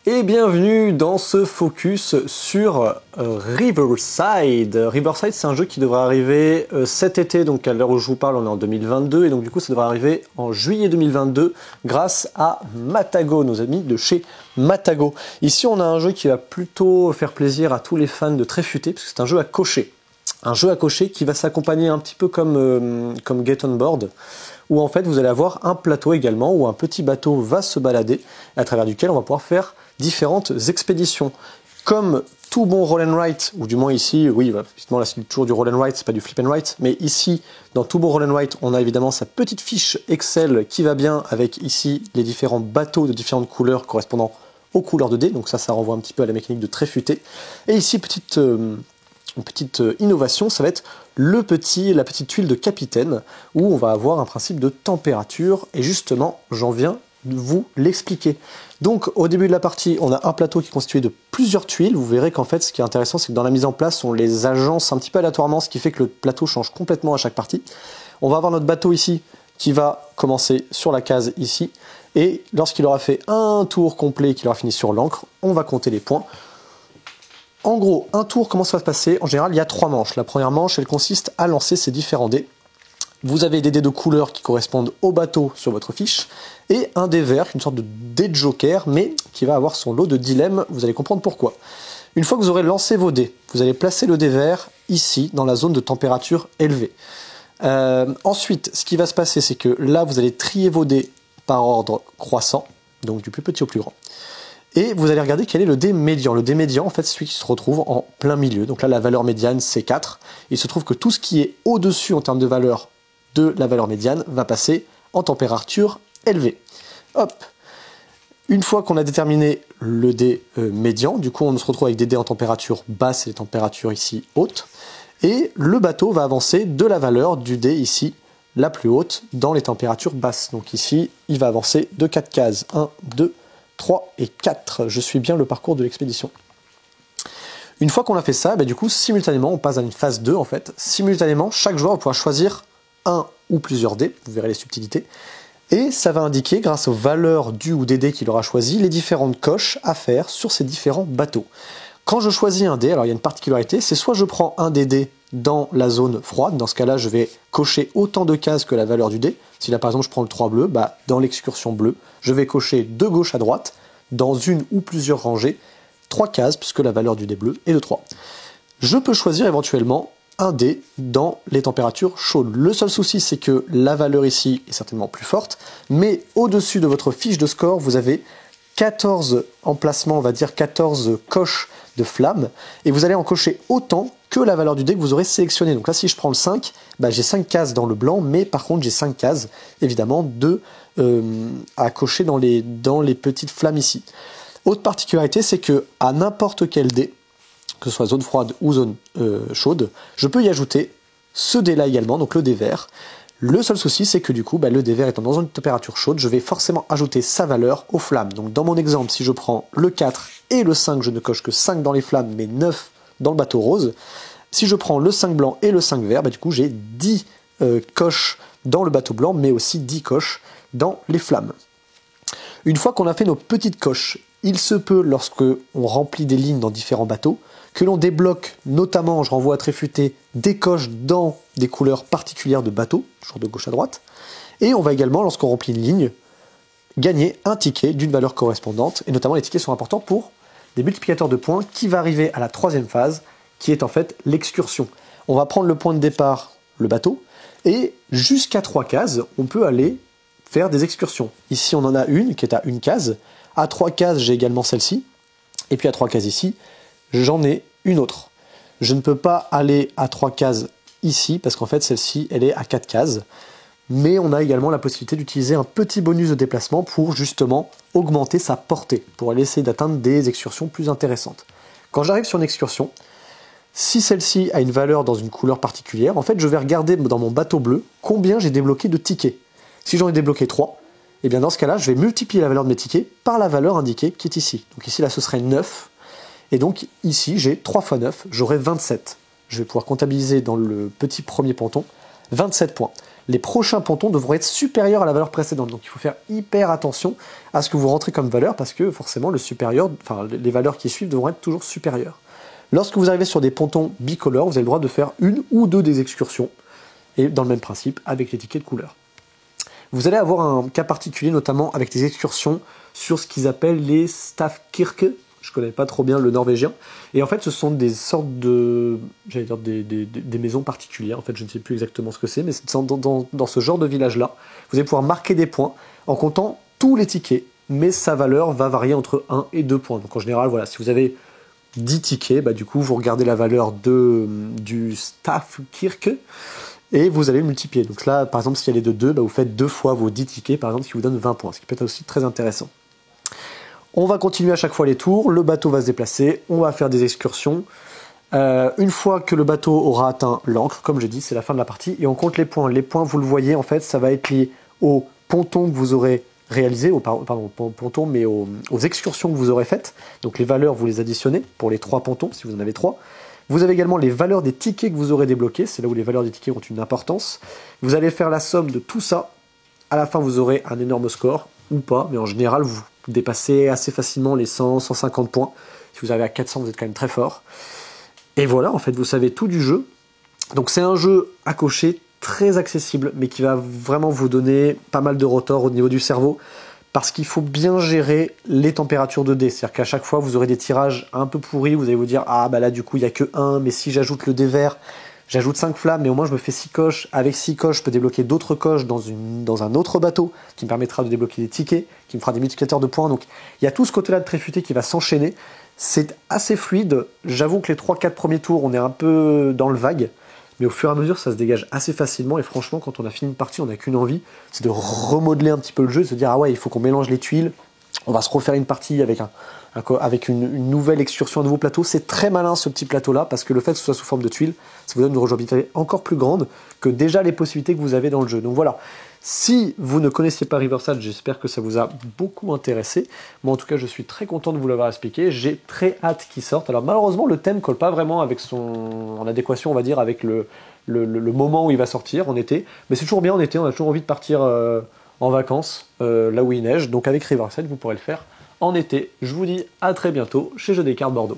Et bienvenue dans ce focus sur Riverside. Riverside, c'est un jeu qui devrait arriver cet été, donc à l'heure où je vous parle, on est en 2022, et donc du coup ça devrait arriver en juillet 2022 grâce à Matago, nos amis de chez Matago. Ici on a un jeu qui va plutôt faire plaisir à tous les fans de Tréfuté, parce que c'est un jeu à cocher. Un jeu à cocher qui va s'accompagner un petit peu comme Get On Board, où en fait vous allez avoir un plateau également, où un petit bateau va se balader, à travers duquel on va pouvoir faire différentes expéditions. Comme tout bon roll and write, ou du moins ici, oui, effectivement là c'est toujours du roll and write, c'est pas du flip and write, mais ici, dans tout bon roll and write, on a évidemment sa petite fiche Excel qui va bien avec ici les différents bateaux de différentes couleurs correspondant aux couleurs de dés, donc ça renvoie un petit peu à la mécanique de Tréfuté. Et ici, une petite innovation, ça va être la petite tuile de capitaine, où on va avoir un principe de température, et justement, j'en viens de vous l'expliquer. Donc au début de la partie, on a un plateau qui est constitué de plusieurs tuiles. Vous verrez qu'en fait, ce qui est intéressant, c'est que dans la mise en place, on les agence un petit peu aléatoirement, ce qui fait que le plateau change complètement à chaque partie. On va avoir notre bateau ici, qui va commencer sur la case ici, et lorsqu'il aura fait un tour complet, qu'il aura fini sur l'encre, on va compter les points. En gros, un tour, comment ça va se passer? En général, il y a 3 manches. La première manche, elle consiste à lancer ces différents dés. Vous avez des dés de couleur qui correspondent au bateau sur votre fiche, et un dé vert, une sorte de dé de joker, mais qui va avoir son lot de dilemmes, vous allez comprendre pourquoi. Une fois que vous aurez lancé vos dés, vous allez placer le dé vert ici, dans la zone de température élevée. Ensuite, ce qui va se passer, c'est que là, vous allez trier vos dés par ordre croissant, donc du plus petit au plus grand. Et vous allez regarder quel est le dé médian. Le dé médian, en fait, c'est celui qui se retrouve en plein milieu. Donc là, la valeur médiane, c'est 4. Il se trouve que tout ce qui est au-dessus en termes de valeur de la valeur médiane va passer en température élevée. Hop. Une fois qu'on a déterminé le dé médian, du coup, on se retrouve avec des dés en température basse et des températures ici hautes. Et le bateau va avancer de la valeur du dé ici, la plus haute, dans les températures basses. Donc ici, il va avancer de 4 cases. 1, 2, 3 et 4. Je suis bien le parcours de l'expédition. Une fois qu'on a fait ça, du coup, simultanément, on passe à une phase 2 en fait. Simultanément, chaque joueur va pouvoir choisir un ou plusieurs dés, vous verrez les subtilités, et ça va indiquer, grâce aux valeurs du ou des dés qu'il aura choisi, les différentes coches à faire sur ces différents bateaux. Quand je choisis un dé, alors il y a une particularité, c'est soit je prends un des dés dans la zone froide, dans ce cas-là, je vais cocher autant de cases que la valeur du dé. Si là, par exemple, je prends le 3 bleu, dans l'excursion bleue, je vais cocher de gauche à droite, dans une ou plusieurs rangées, 3 cases, puisque la valeur du dé bleu est de 3. Je peux choisir éventuellement un dé dans les températures chaudes. Le seul souci, c'est que la valeur ici est certainement plus forte, mais au-dessus de votre fiche de score, vous avez 14 emplacements, on va dire 14 coches de flammes, et vous allez en cocher autant que la valeur du dé que vous aurez sélectionné. Donc là, si je prends le 5, j'ai 5 cases dans le blanc, mais par contre, j'ai 5 cases, évidemment, à cocher dans les petites flammes ici. Autre particularité, c'est que à n'importe quel dé, que ce soit zone froide ou zone chaude, je peux y ajouter ce dé-là également, donc le dé vert. Le seul souci, c'est que du coup, le dé vert étant dans une température chaude, je vais forcément ajouter sa valeur aux flammes. Donc dans mon exemple, si je prends le 4 et le 5, je ne coche que 5 dans les flammes, mais 9 dans le bateau rose. Si je prends le 5 blanc et le 5 vert, du coup j'ai 10 coches dans le bateau blanc, mais aussi 10 coches dans les flammes. Une fois qu'on a fait nos petites coches, il se peut, lorsque on remplit des lignes dans différents bateaux, que l'on débloque, notamment, je renvoie à Tréfuté, des coches dans des couleurs particulières de bateaux, genre de gauche à droite. Et on va également, lorsqu'on remplit une ligne, gagner un ticket d'une valeur correspondante. Et notamment, les tickets sont importants pour des multiplicateurs de points qui va arriver à la 3e phase, qui est en fait l'excursion. On va prendre le point de départ, le bateau, et jusqu'à 3 cases, on peut aller faire des excursions. Ici, on en a une qui est à 1 case. À 3 cases, j'ai également celle-ci. Et puis à 3 cases ici, j'en ai une autre. Je ne peux pas aller à 3 cases ici, parce qu'en fait, celle-ci, elle est à 4 cases. Mais on a également la possibilité d'utiliser un petit bonus de déplacement pour justement augmenter sa portée, pour aller essayer d'atteindre des excursions plus intéressantes. Quand j'arrive sur une excursion, si celle-ci a une valeur dans une couleur particulière, en fait, je vais regarder dans mon bateau bleu combien j'ai débloqué de tickets. Si j'en ai débloqué 3, et bien dans ce cas-là, je vais multiplier la valeur de mes tickets par la valeur indiquée qui est ici. Donc ici, là, ce serait 9. Et donc ici, j'ai 3 x 9, j'aurai 27. Je vais pouvoir comptabiliser dans le petit premier ponton 27 points. les prochains pontons devront être supérieurs à la valeur précédente. Donc il faut faire hyper attention à ce que vous rentrez comme valeur, parce que forcément le supérieur, enfin les valeurs qui suivent devront être toujours supérieures. Lorsque vous arrivez sur des pontons bicolores, vous avez le droit de faire une ou deux des excursions, et dans le même principe, avec les tickets de couleur. Vous allez avoir un cas particulier, notamment avec des excursions sur ce qu'ils appellent les Stavkirke. Je connais pas trop bien le norvégien. Et en fait, ce sont des sortes de, j'allais dire des maisons particulières. En fait, je ne sais plus exactement ce que c'est, mais c'est dans ce genre de village-là. Vous allez pouvoir marquer des points en comptant tous les tickets, mais sa valeur va varier entre 1 et 2 points. Donc en général, voilà, si vous avez 10 tickets, bah, du coup, vous regardez la valeur du Stavkirke et vous allez le multiplier. Donc là, par exemple, si elle est de 2, bah, vous faites 2 fois vos 10 tickets, par exemple, ce qui vous donne 20 points, ce qui peut être aussi très intéressant. On va continuer à chaque fois les tours, le bateau va se déplacer, on va faire des excursions. Une fois que le bateau aura atteint l'ancre, comme j'ai dit, c'est la fin de la partie, et on compte les points. Les points, vous le voyez, en fait, ça va être lié au ponton que vous aurez réalisé, pardon, ponton, mais aux excursions que vous aurez faites. Donc les valeurs, vous les additionnez pour les 3 pontons, si vous en avez 3. Vous avez également les valeurs des tickets que vous aurez débloqués, c'est là où les valeurs des tickets ont une importance. Vous allez faire la somme de tout ça. À la fin, vous aurez un énorme score, ou pas, mais en général, vous dépassez assez facilement les 100, 150 points. Si vous arrivez à 400, vous êtes quand même très fort. Et voilà, en fait, vous savez tout du jeu. Donc c'est un jeu à cocher, très accessible, mais qui va vraiment vous donner pas mal de retors au niveau du cerveau, parce qu'il faut bien gérer les températures de dés. C'est-à-dire qu'à chaque fois, vous aurez des tirages un peu pourris, vous allez vous dire « Ah, bah là, du coup, il n'y a que 1, mais si j'ajoute le dé vert, j'ajoute 5 flammes, mais au moins je me fais 6 coches. Avec 6 coches, je peux débloquer d'autres coches dans un autre bateau qui me permettra de débloquer des tickets, qui me fera des multiplicateurs de points. » Donc il y a tout ce côté-là de tréfuté qui va s'enchaîner. C'est assez fluide. J'avoue que les 3-4 premiers tours, on est un peu dans le vague. Mais au fur et à mesure, ça se dégage assez facilement. Et franchement, quand on a fini une partie, on n'a qu'une envie, c'est de remodeler un petit peu le jeu, de se dire « Ah ouais, il faut qu'on mélange les tuiles. On va se refaire une partie avec une nouvelle excursion, un nouveau plateau. » C'est très malin ce petit plateau-là, parce que le fait que ce soit sous forme de tuiles, ça vous donne une rejouabilité encore plus grande que déjà les possibilités que vous avez dans le jeu. Donc voilà, si vous ne connaissiez pas Riverside, j'espère que ça vous a beaucoup intéressé. Moi en tout cas, je suis très content de vous l'avoir expliqué. J'ai très hâte qu'il sorte. Alors malheureusement, le thème colle pas vraiment avec en adéquation, on va dire, avec le moment où il va sortir, en été. Mais c'est toujours bien en été, on a toujours envie de partir en vacances, là où il neige. Donc avec Riverside, vous pourrez le faire en été. Je vous dis à très bientôt chez Jeux des Cartes Bordeaux.